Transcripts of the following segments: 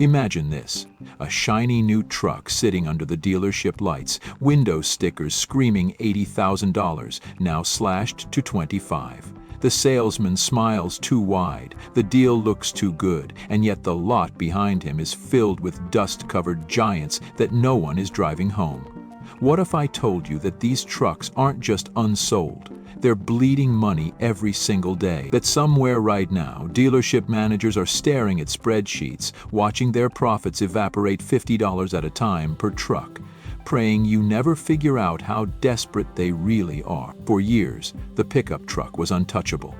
Imagine this: a shiny new truck sitting under the dealership lights, window stickers screaming $80,000, now slashed to $25,000. The salesman smiles too wide, the deal looks too good, and yet the lot behind him is filled with dust-covered giants that no one is driving home. What if I told you that these trucks aren't just unsold? They're bleeding money every single day. That somewhere right now, dealership managers are staring at spreadsheets, watching their profits evaporate $50 at a time per truck, praying you never figure out how desperate they really are. For years, the pickup truck was untouchable,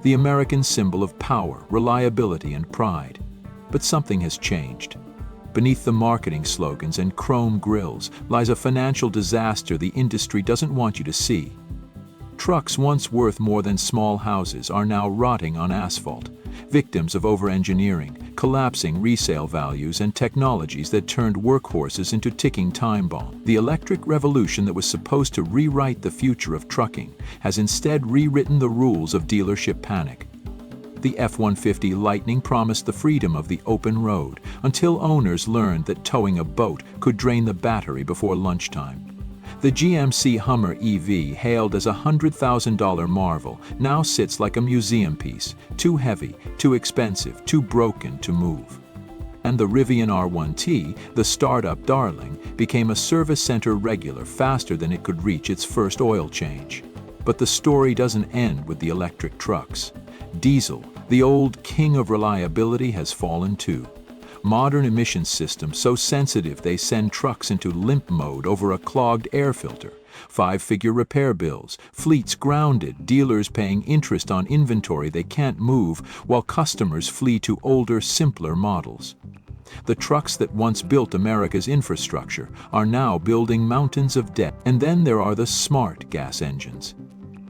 the American symbol of power, reliability, and pride. But something has changed. Beneath the marketing slogans and chrome grills lies a financial disaster the industry doesn't want you to see. Trucks once worth more than small houses are now rotting on asphalt, victims of overengineering, collapsing resale values, and technologies that turned workhorses into ticking time bombs. The electric revolution that was supposed to rewrite the future of trucking has instead rewritten the rules of dealership panic. The F-150 Lightning promised the freedom of the open road until owners learned that towing a boat could drain the battery before lunchtime. The GMC Hummer EV, hailed as a $100,000 marvel, now sits like a museum piece, too heavy, too expensive, too broken to move. And the Rivian R1T, the startup darling, became a service center regular faster than it could reach its first oil change. But the story doesn't end with the electric trucks. Diesel, the old king of reliability, has fallen too. Modern emission systems so sensitive they send trucks into limp mode over a clogged air filter. Five-figure repair bills, fleets grounded, dealers paying interest on inventory they can't move, while customers flee to older, simpler models. The trucks that once built America's infrastructure are now building mountains of debt. And then there are the smart gas engines.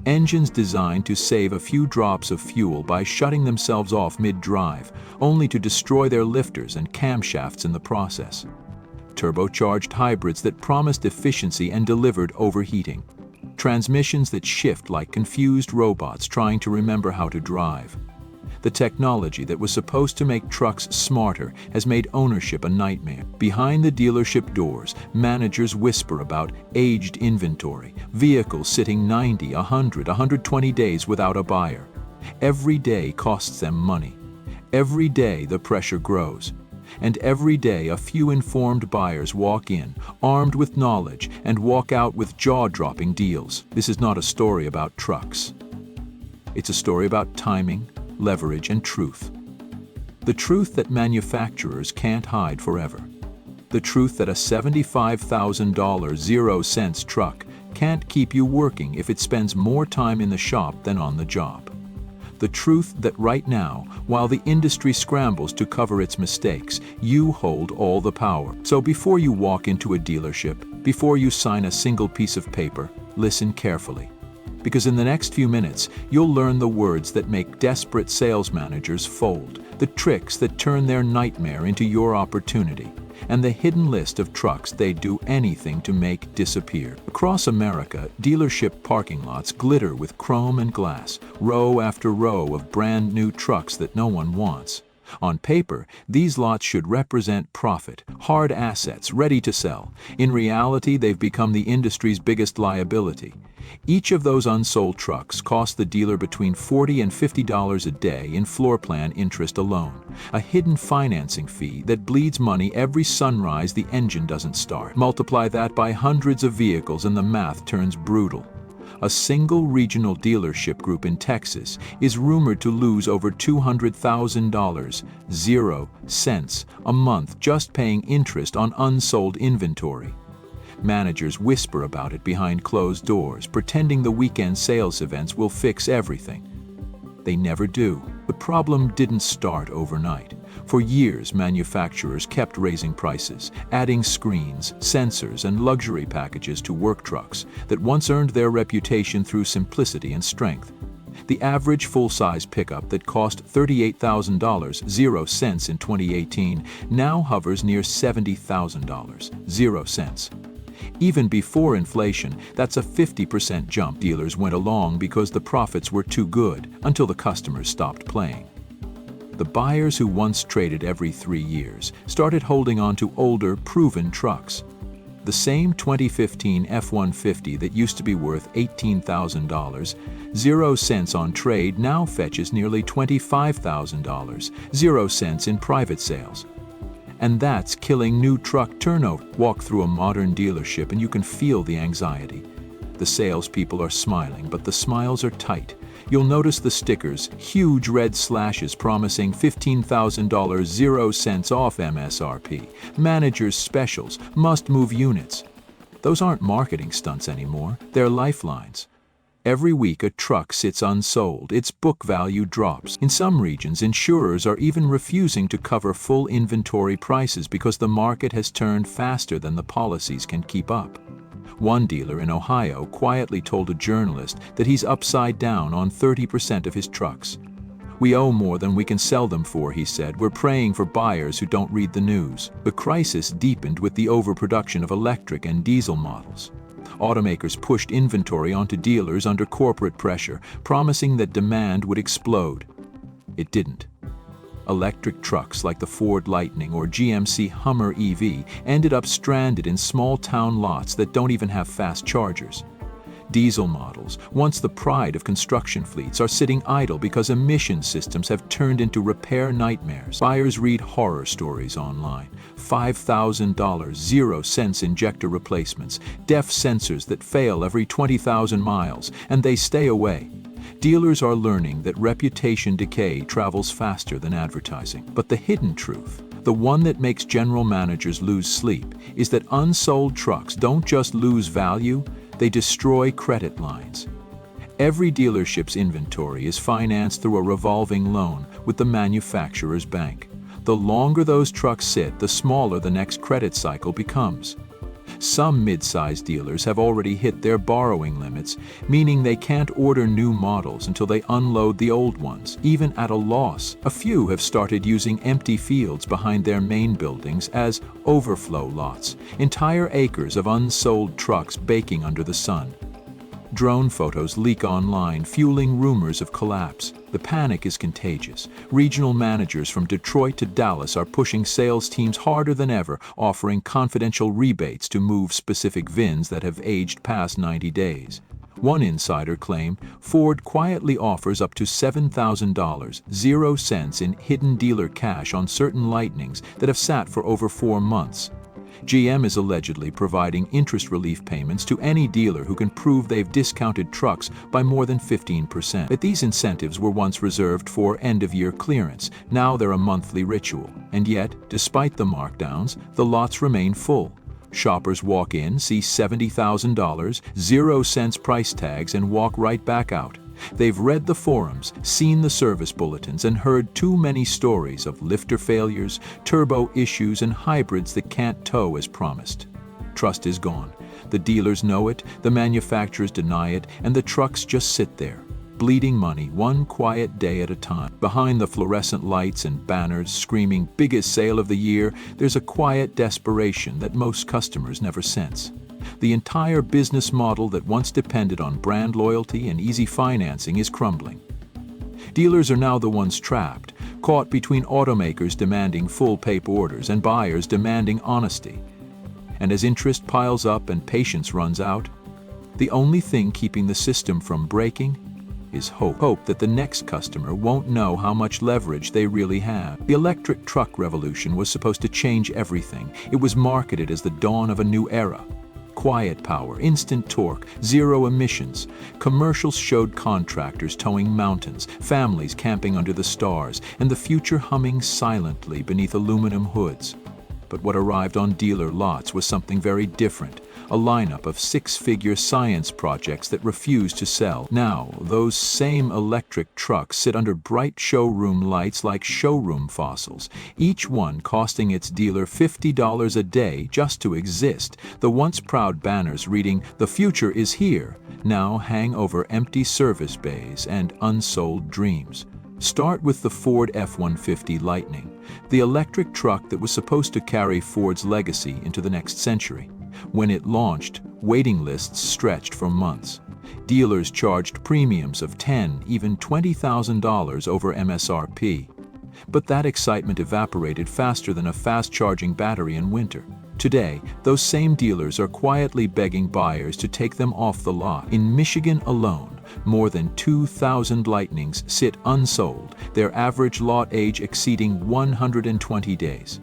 Engines designed to save a few drops of fuel by shutting themselves off mid-drive, only to destroy their lifters and camshafts in the process. Turbocharged hybrids that promised efficiency and delivered overheating. Transmissions that shift like confused robots trying to remember how to drive. The technology that was supposed to make trucks smarter has made ownership a nightmare. Behind the dealership doors, managers whisper about aged inventory, vehicles sitting 90, 100, 120 days without a buyer. Every day costs them money. Every day the pressure grows. And every day a few informed buyers walk in, armed with knowledge, and walk out with jaw-dropping deals. This is not a story about trucks. It's a story about timing, leverage, and truth. The truth that manufacturers can't hide forever. The truth that a $75,000 0-cents truck can't keep you working if it spends more time in the shop than on the job. The truth that right now, while the industry scrambles to cover its mistakes, you hold all the power. So before you walk into a dealership, before you sign a single piece of paper, listen carefully. Because in the next few minutes, you'll learn the words that make desperate sales managers fold, the tricks that turn their nightmare into your opportunity, and the hidden list of trucks they'd do anything to make disappear. Across America, dealership parking lots glitter with chrome and glass, row after row of brand new trucks that no one wants. On paper, these lots should represent profit, hard assets ready to sell. In reality, they've become the industry's biggest liability. Each of those unsold trucks costs the dealer between $40 and $50 a day in floor plan interest alone, a hidden financing fee that bleeds money every sunrise the engine doesn't start. Multiply that by hundreds of vehicles and the math turns brutal. A single regional dealership group in Texas is rumored to lose over $200,000, 0 cents, a month just paying interest on unsold inventory. Managers whisper about it behind closed doors, pretending the weekend sales events will fix everything. They never do. The problem didn't start overnight. For years, manufacturers kept raising prices, adding screens, sensors, and luxury packages to work trucks that once earned their reputation through simplicity and strength. The average full-size pickup that cost $38,000, 0 cents in 2018, now hovers near $70,000, 0 cents. Even before inflation, that's a 50% jump. Dealers went along because the profits were too good, until the customers stopped playing. The buyers who once traded every 3 years started holding on to older, proven trucks. The same 2015 F-150 that used to be worth $18,000, 0 cents on trade, now fetches nearly $25,000, 0 cents in private sales. And that's killing new truck turnover. Walk through a modern dealership and you can feel the anxiety. The salespeople are smiling, but the smiles are tight. You'll notice the stickers, huge red slashes promising $15,000, 0 cents off MSRP, managers' specials, must-move units. Those aren't marketing stunts anymore, they're lifelines. Every week a truck sits unsold, its book value drops. In some regions, insurers are even refusing to cover full inventory prices because the market has turned faster than the policies can keep up. One dealer in Ohio quietly told a journalist that he's upside down on 30% of his trucks. "We owe more than we can sell them for," he said. "We're praying for buyers who don't read the news." The crisis deepened with the overproduction of electric and diesel models. Automakers pushed inventory onto dealers under corporate pressure, promising that demand would explode. It didn't. Electric trucks like the Ford Lightning or GMC Hummer EV ended up stranded in small-town lots that don't even have fast chargers. Diesel models, once the pride of construction fleets, are sitting idle because emission systems have turned into repair nightmares. Buyers read horror stories online. $5,000, 0 cents injector replacements, DEF sensors that fail every 20,000 miles, and they stay away. Dealers are learning that reputation decay travels faster than advertising. But the hidden truth, the one that makes general managers lose sleep, is that unsold trucks don't just lose value, they destroy credit lines. Every dealership's inventory is financed through a revolving loan with the manufacturer's bank. The longer those trucks sit, the smaller the next credit cycle becomes. Some mid-sized dealers have already hit their borrowing limits, meaning they can't order new models until they unload the old ones, even at a loss. A few have started using empty fields behind their main buildings as overflow lots, entire acres of unsold trucks baking under the sun. Drone photos leak online, fueling rumors of collapse. The panic is contagious. Regional managers from Detroit to Dallas are pushing sales teams harder than ever, offering confidential rebates to move specific VINs that have aged past 90 days. One insider claimed Ford quietly offers up to $7,000, 0 cents in hidden dealer cash on certain Lightnings that have sat for over 4 months. GM is allegedly providing interest relief payments to any dealer who can prove they've discounted trucks by more than 15%. But these incentives were once reserved for end-of-year clearance. Now they're a monthly ritual. And yet, despite the markdowns, the lots remain full. Shoppers walk in, see $70,000, 0 cents price tags, and walk right back out. They've read the forums, seen the service bulletins, and heard too many stories of lifter failures, turbo issues, and hybrids that can't tow as promised. Trust is gone. The dealers know it, the manufacturers deny it, and the trucks just sit there, bleeding money one quiet day at a time. Behind the fluorescent lights and banners screaming "biggest sale of the year," there's a quiet desperation that most customers never sense. The entire business model that once depended on brand loyalty and easy financing is crumbling. Dealers are now the ones trapped, caught between automakers demanding full paper orders and buyers demanding honesty. And as interest piles up and patience runs out, the only thing keeping the system from breaking is hope. Hope that the next customer won't know how much leverage they really have. The electric truck revolution was supposed to change everything. It was marketed as the dawn of a new era. Quiet power, instant torque, 0 emissions. Commercials showed contractors towing mountains, families camping under the stars, and the future humming silently beneath aluminum hoods. But what arrived on dealer lots was something very different, a lineup of 6-figure science projects that refused to sell. Now, those same electric trucks sit under bright showroom lights like showroom fossils, each one costing its dealer $50 a day just to exist. The once proud banners reading "The future is here" now hang over empty service bays and unsold dreams. Start with the Ford F-150 Lightning, the electric truck that was supposed to carry Ford's legacy into the next century. When it launched, waiting lists stretched for months. Dealers charged premiums of $10,000, even $20,000 over MSRP. But that excitement evaporated faster than a fast-charging battery in winter. Today, those same dealers are quietly begging buyers to take them off the lot. In Michigan alone, more than 2,000 Lightnings sit unsold, their average lot age exceeding 120 days.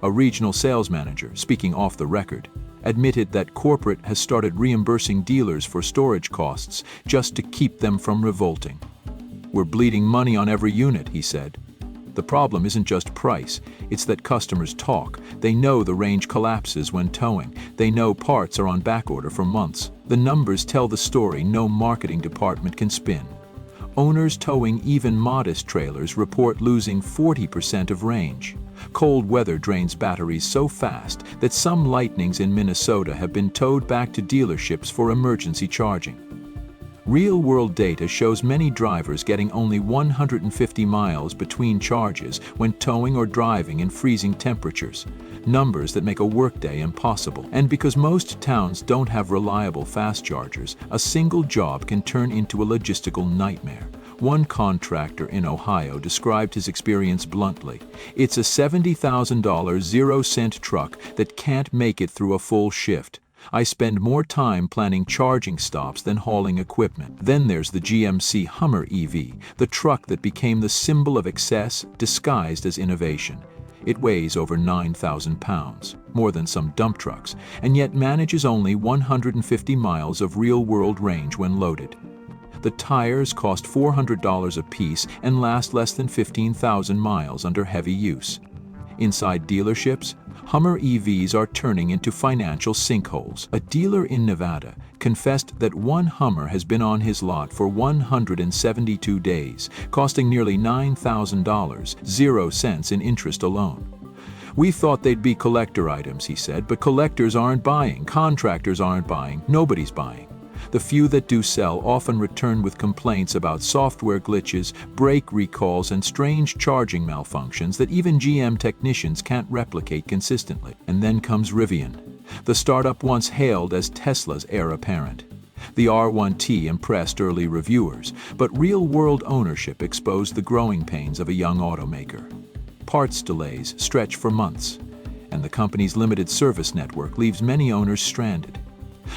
A regional sales manager, speaking off the record, admitted that corporate has started reimbursing dealers for storage costs just to keep them from revolting. "We're bleeding money on every unit," he said. The problem isn't just price, it's that customers talk. They know the range collapses when towing. They know parts are on backorder for months. The numbers tell the story no marketing department can spin. Owners towing even modest trailers report losing 40% of range. Cold weather drains batteries so fast that some Lightnings in Minnesota have been towed back to dealerships for emergency charging. Real-world data shows many drivers getting only 150 miles between charges when towing or driving in freezing temperatures, numbers that make a workday impossible. And because most towns don't have reliable fast chargers, a single job can turn into a logistical nightmare. One contractor in Ohio described his experience bluntly. "It's a $70,000 zero-cent truck that can't make it through a full shift. I spend more time planning charging stops than hauling equipment." Then there's the GMC Hummer EV, the truck that became the symbol of excess disguised as innovation. It weighs over 9,000 pounds, more than some dump trucks, and yet manages only 150 miles of real-world range when loaded. The tires cost $400 a piece and last less than 15,000 miles under heavy use. Inside dealerships, Hummer EVs are turning into financial sinkholes. A dealer in Nevada confessed that one Hummer has been on his lot for 172 days, costing nearly $9,000, 0 cents in interest alone. "We thought they'd be collector items," he said, "but collectors aren't buying, contractors aren't buying, nobody's buying." The few that do sell often return with complaints about software glitches, brake recalls, and strange charging malfunctions that even GM technicians can't replicate consistently. And then comes Rivian, the startup once hailed as Tesla's heir apparent. The R1T impressed early reviewers, but real-world ownership exposed the growing pains of a young automaker. Parts delays stretch for months, and the company's limited service network leaves many owners stranded.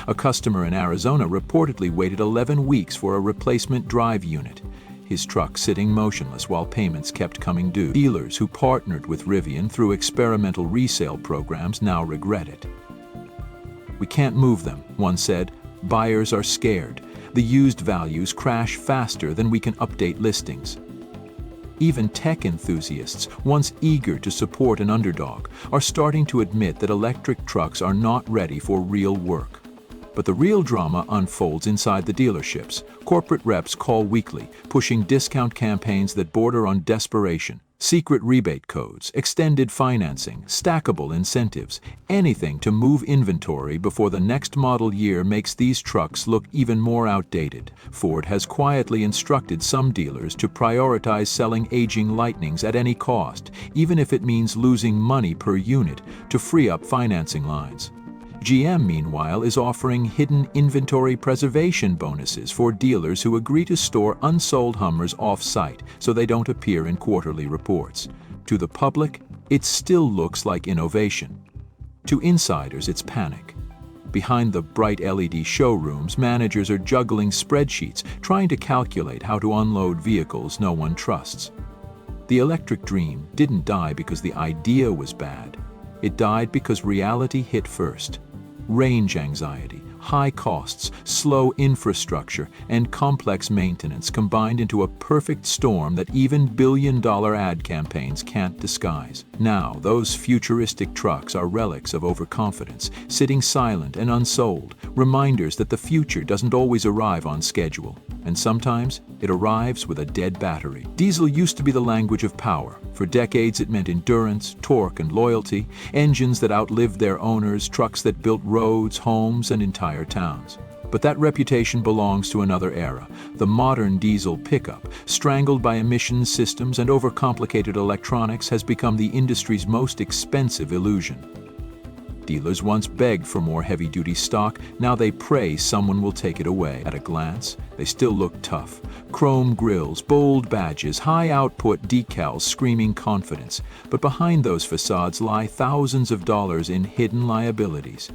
A customer in Arizona reportedly waited 11 weeks for a replacement drive unit, his truck sitting motionless while payments kept coming due. Dealers who partnered with Rivian through experimental resale programs now regret it. "We can't move them," one said. "Buyers are scared. The used values crash faster than we can update listings." Even tech enthusiasts, once eager to support an underdog, are starting to admit that electric trucks are not ready for real work. But the real drama unfolds inside the dealerships. Corporate reps call weekly, pushing discount campaigns that border on desperation. Secret rebate codes, extended financing, stackable incentives, anything to move inventory before the next model year makes these trucks look even more outdated. Ford has quietly instructed some dealers to prioritize selling aging Lightnings at any cost, even if it means losing money per unit, to free up financing lines. GM, meanwhile, is offering hidden inventory preservation bonuses for dealers who agree to store unsold Hummers off-site so they don't appear in quarterly reports. To the public, it still looks like innovation. To insiders, it's panic. Behind the bright LED showrooms, managers are juggling spreadsheets, trying to calculate how to unload vehicles no one trusts. The electric dream didn't die because the idea was bad. It died because reality hit first. Range anxiety, high costs, slow infrastructure, and complex maintenance combined into a perfect storm that even billion-dollar ad campaigns can't disguise. Now, those futuristic trucks are relics of overconfidence, sitting silent and unsold, reminders that the future doesn't always arrive on schedule, and sometimes it arrives with a dead battery. Diesel used to be the language of power. For decades it meant endurance, torque, and loyalty, engines that outlived their owners, trucks that built roads, homes, and entire towns. But that reputation belongs to another era. The modern diesel pickup, strangled by emission systems and overcomplicated electronics, has become the industry's most expensive illusion. Dealers once begged for more heavy-duty stock, now they pray someone will take it away. At a glance, they still look tough. Chrome grills, bold badges, high-output decals screaming confidence. But behind those facades lie thousands of dollars in hidden liabilities.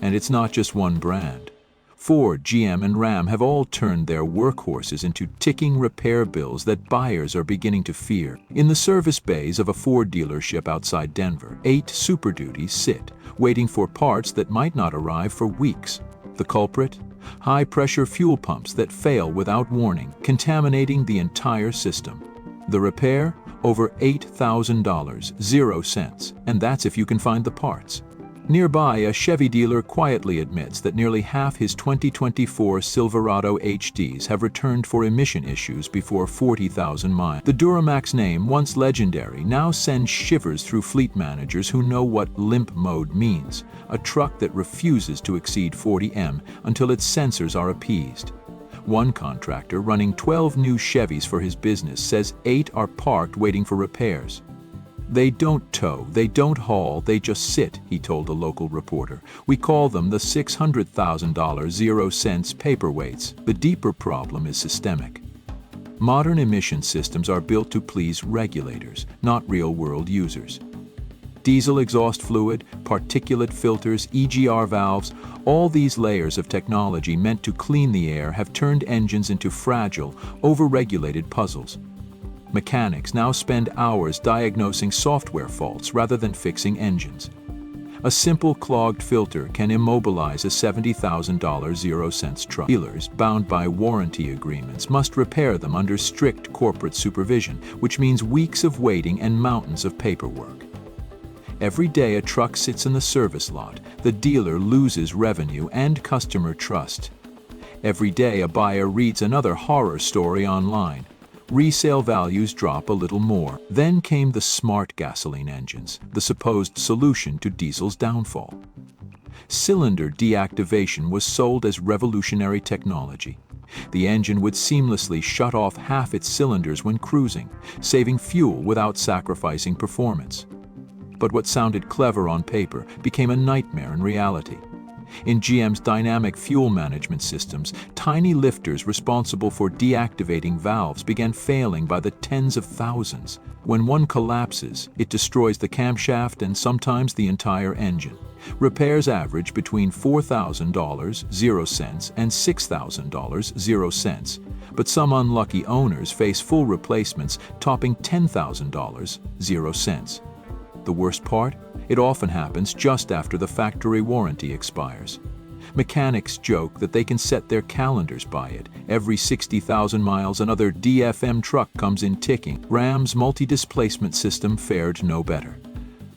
And it's not just one brand. Ford, GM, and Ram have all turned their workhorses into ticking repair bills that buyers are beginning to fear. In the service bays of a Ford dealership outside Denver, 8 Super Duties sit, waiting for parts that might not arrive for weeks. The culprit? High-pressure fuel pumps that fail without warning, contaminating the entire system. The repair? Over $8,000, 0 cents, and that's if you can find the parts. Nearby, a Chevy dealer quietly admits that nearly half his 2024 Silverado HDs have returned for emission issues before 40,000 miles. The Duramax name, once legendary, now sends shivers through fleet managers who know what limp mode means, a truck that refuses to exceed 40 mph until its sensors are appeased. One contractor running 12 new Chevys for his business says 8 are parked waiting for repairs. They don't tow, they don't haul, they just sit, he told a local reporter. We call them the $600,000 0 cents paperweights. The deeper problem is systemic. Modern emission systems are built to please regulators, not real-world users. Diesel exhaust fluid, particulate filters, EGR valves, all these layers of technology meant to clean the air have turned engines into fragile, over-regulated puzzles. Mechanics now spend hours diagnosing software faults rather than fixing engines. A simple clogged filter can immobilize a $70,000 0 cents truck. Dealers, bound by warranty agreements, must repair them under strict corporate supervision, which means weeks of waiting and mountains of paperwork. Every day a truck sits in the service lot, the dealer loses revenue and customer trust. Every day a buyer reads another horror story online. Resale values drop a little more. Then came the smart gasoline engines, the supposed solution to diesel's downfall. Cylinder deactivation was sold as revolutionary technology. The engine would seamlessly shut off half its cylinders when cruising, saving fuel without sacrificing performance. But what sounded clever on paper became a nightmare in reality. In GM's dynamic fuel management systems, tiny lifters responsible for deactivating valves began failing by the tens of thousands. When one collapses, it destroys the camshaft and sometimes the entire engine. Repairs average between $4,000 0 cents and $6,000 0 cents, but some unlucky owners face full replacements topping $10,000 0 cents. The worst part? It often happens just after the factory warranty expires. Mechanics joke that they can set their calendars by it. Every 60,000 miles, another DFM truck comes in ticking. Ram's multi-displacement system fared no better.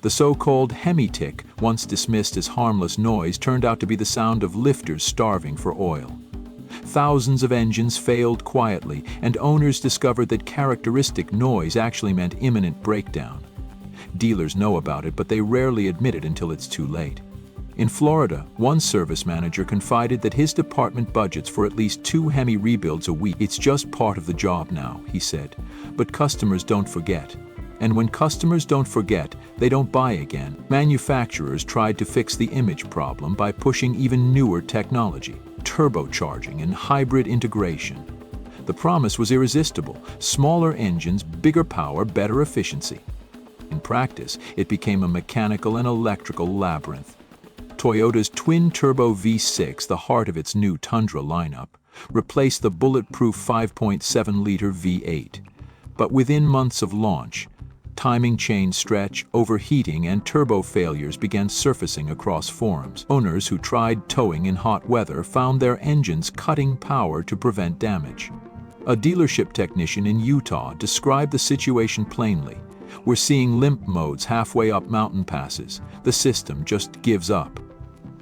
The so-called hemi-tick, once dismissed as harmless noise, turned out to be the sound of lifters starving for oil. Thousands of engines failed quietly, and owners discovered that characteristic noise actually meant imminent breakdown. Dealers know about it, but they rarely admit it until it's too late. In Florida, one service manager confided that his department budgets for at least 2 Hemi rebuilds a week. It's just part of the job now, he said. But customers don't forget. And when customers don't forget, they don't buy again. Manufacturers tried to fix the image problem by pushing even newer technology, turbocharging and hybrid integration. The promise was irresistible: smaller engines, bigger power, better efficiency. In practice, it became a mechanical and electrical labyrinth. Toyota's twin-turbo V6, the heart of its new Tundra lineup, replaced the bulletproof 5.7-liter V8. But within months of launch, timing chain stretch, overheating, and turbo failures began surfacing across forums. Owners who tried towing in hot weather found their engines cutting power to prevent damage. A dealership technician in Utah described the situation plainly. We're seeing limp modes halfway up mountain passes. The system just gives up.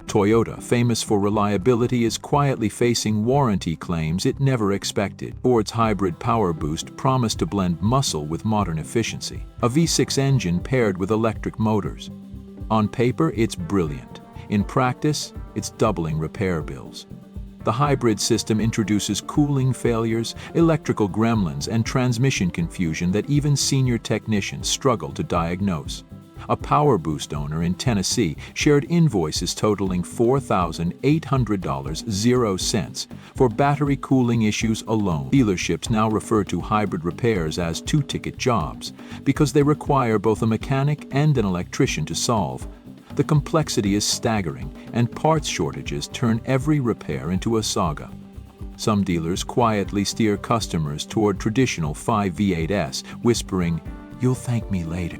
Toyota, famous for reliability, is quietly facing warranty claims it never expected. Ford's hybrid power boost promised to blend muscle with modern efficiency. A V6 engine paired with electric motors. On paper, it's brilliant. In practice, it's doubling repair bills. The hybrid system introduces cooling failures, electrical gremlins, and transmission confusion that even senior technicians struggle to diagnose. A Power Boost owner in Tennessee shared invoices totaling $4,800.00 for battery cooling issues alone. Dealerships now refer to hybrid repairs as two-ticket jobs because they require both a mechanic and an electrician to solve. The complexity is staggering, and parts shortages turn every repair into a saga. Some dealers quietly steer customers toward traditional 5 V8s, whispering, "You'll thank me later."